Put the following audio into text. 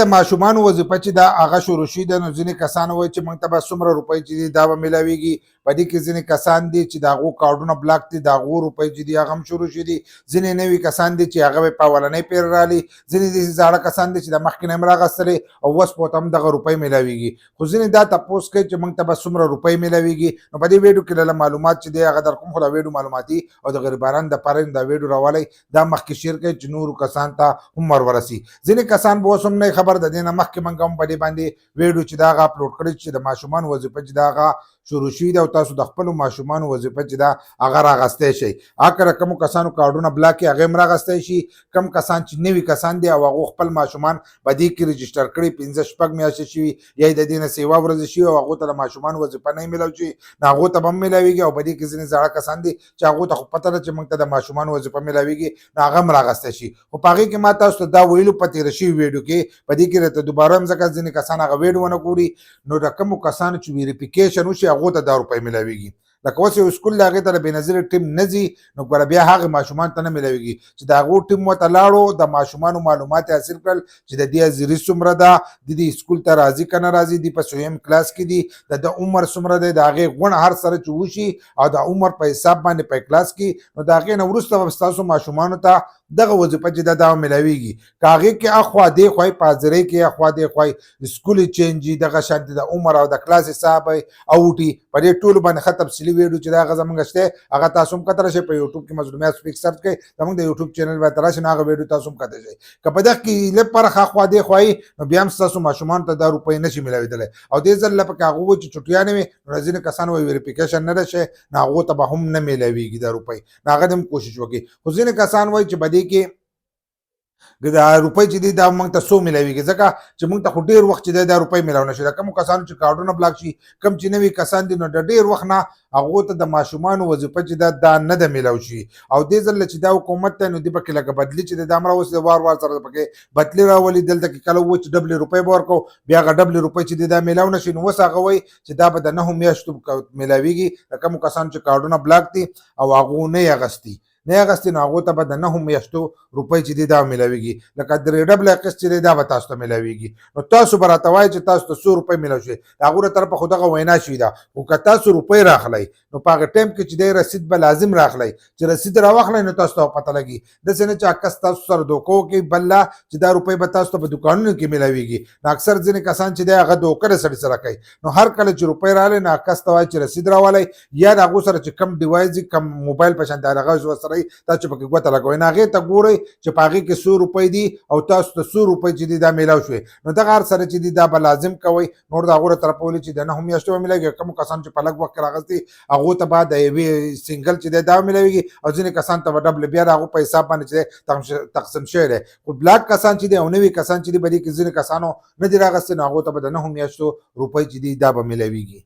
د ماشومان وظیفه چې دا هغه شروع شي د نو ځینې کسان وایي چې موږ ته به څومره روپۍ چې دي دا به میلاویږي. په دې کې ځینې کسان دي چې د هغو کارډونه بلاک دي، د هغو روپۍ چې دي هغه هم شروع شي دي. ځینې نوي کسان دي چې هغه به په اولنۍ پیر رالي. ځینې داسې زاړه کسان دي چې د مخکې نه هم راغستلې او اوس په ورته هم دغه روپۍ میلاویږي. خو ځینې دا تپوس کوي چې موږ ته به څومره روپۍ میلاویږي. نو په دې ویډیو کې له معلومات چې دی هغه در کوم، خو دا ویډیو معلوماتي او د غریبانو دپاره دا ویډیو راوالی دا مخکې شیر کوي چې نورو کسان ته هم ور ورسي. ځینې کسان به اوس هم نه خبر، د دې نه مخکې موږ هم په دې باندې ویډیو چې دا هغه اپلوډ کړی چې د ماشومان وظیفه چې دا هغه شروع شوي ده او تاسو د خپلو ماشومانو وظیفه چې دا هغه راغستی شئ. هغه کومو کسانو کارډونه بلاک کړي هغې هم راغستی شي. کم کسان چې نوي کسان دي او هغو خپل ماشومان په دې کې رجسټر کړي 15-16 میاشتې شوي یا یې د دې نه سیوا ورځې شوي او هغو ته د ماشومان وظیفه نه میلاو شي، نو هغو ته به هم میلاویږي. او په دې کې ځینې زاړه کسان دي چې هغو ته خو پته ده چې موږ ته د ماشومان وظیفه میلاویږي، نو هغه هم راغستی شي. خو په هغې کې ما تاسو ته دا ویلو په تېره شوي ویډیو کې، په دې کې راته دوباره هم ځکه ځینې کسان هغه ویډیو ونه ګوري، نو د کومو کسانو چې ویریفیکیشن وشي هغو ته دا روپۍ میلاویږي. لکه اوس یو سکول د هغې ته د بېنظیر ټیم نه ځي، نو ګوره بیا هغې ماشومان ته نه میلاویږي چې د هغو ټیم ورته لاړو، د ماشومانو معلومات یې حاصل کړل چې د دې حاضري څومره ده، د دې سکول ته راځي که نه راځي، دي په 3 کلاس کې دي، د عمر څومره دی، د هغې غونډ هر سره چې وشي او د عمر په حساب باندې په کلاس کې، نو د هغې نه وروسته به ستاسو ماشومانو ته دغه وظیفه چې ده دا میلاویږي. که هغې کې اخوا دې خوای په حاضرۍ کې اخوا دې خوای سکول یې چینج وي، دغه شانتې د عمر او د کلاس حساب او وټي په دې ټولو باندې ښه تفصیلي ویډیو چې دا هغه زموږ شته هغه تاسو هم کتلی شئ. په یوټیوب کې مظلومیات سپیک سرچ کړئ، زموږ د یوټیوب چینل باندې ته راشئ، نو هغه ویډیو تاسو هم کتلی شئ. که په دغه کې لږ پرخه اخوا دې خوایي نو بیا هم ستاسو ماشومانو ته دا روپۍ نشي میلاوېدلی. او دې ځل له پکې هغه وایي چې چټیانې وي، نو ځینې کسان وایي ویریفیکیشن نه ده شی، نو هغو ته به هم نه میلاویږي دا روپۍ، نو هغه دې هم کوشش وکړي. خو ځینې کسان وایي چې په دې کې دا روپۍ چې دي دا موږ ته څو میلاویږي، ځکه چې موږ ته خو ډېر وخت چې دی دا روپۍ میلاو نه شي. د کومو کسانو چې کارډونه بلاک شي، کم چې نوي کسان دي، نو د ډېر وخت نه هغو ته د ماشومانو وظیفه چې ده دا نه ده میلاو شي. او دې ځل چې دا حکومت دی، نو دې پکې لکه بدلي چې دی دا هم راوستې، وار وار سره پکې بدلي راولي. دلته کې کله ووایي چې ډبلې روپۍ به ورکوو، بیا هغه ډبلې روپۍ چې دی دا میلاو نه شي. نو اوس هغه وایي چې دا به د 9 میاشتو میلاویږي. د کومو کسانو چې کارډونه بلاک دي او هغو نه یې اخیستي نه یې اخیستې، نو هغو ته به د 9 میاشتو روپۍ چې دي دا میلاویږي. لکه 3 ډبلې اخیست چې دی دا به تاسو ته میلاویږي. نو تاسو به راته وایئ چې تاسو ته څو روپۍ میلاو شوې، د هغو له طرفه خو دغه وینا شوې ده. خو که تاسو روپۍ راخلئ، نو په هغه ټایم کې چې دی رسید به لازم راخلئ، چې رسید راواخلئ نو تاسو ته پته لګي. داسې نه چې عکس تاسو سره دوکه وکړي بل لا چې دا روپۍ به تاسو ته په دوکانونو کې میلاویږي. نو اکثر ځینې کسان چې دی هغه دوکه د سړي سره کوي. نو هر کله چې روپۍ راغلې، نو عکس ته وایي چې رسید راولئ، یا د هغو سره چې کم ډیوایس وي، کم موبایل په شان د هغه ورسره وي، تاسو چې پکې ګوته لګوئ، نو هغې ته ګورئ چې په هغې کې څو روپۍ دي او تاسو ته څو روپۍ چې دي دا میلاو شوې. نو دغه هر سره چې دي دا به لازم کوئ. نور د هغو له طرفه ولې چې د 9 میاشتو به میلاویږي. کومو کسانو چې په لږ وخت کې راغستي هغو ته به د یوې سنګل چې دی دا میلاویږي، او ځینې کسان ته به ډبل بیا د هغو په حساب باندې چې دی تقسیم شوی دی. خو بلاک کسان چې دي او نوي کسان چې دي، په دې کې ځینې کسانو نه دي راغستي، نو هغو ته به د 9 میاشتو روپۍ چې دي دا به میلاویږي.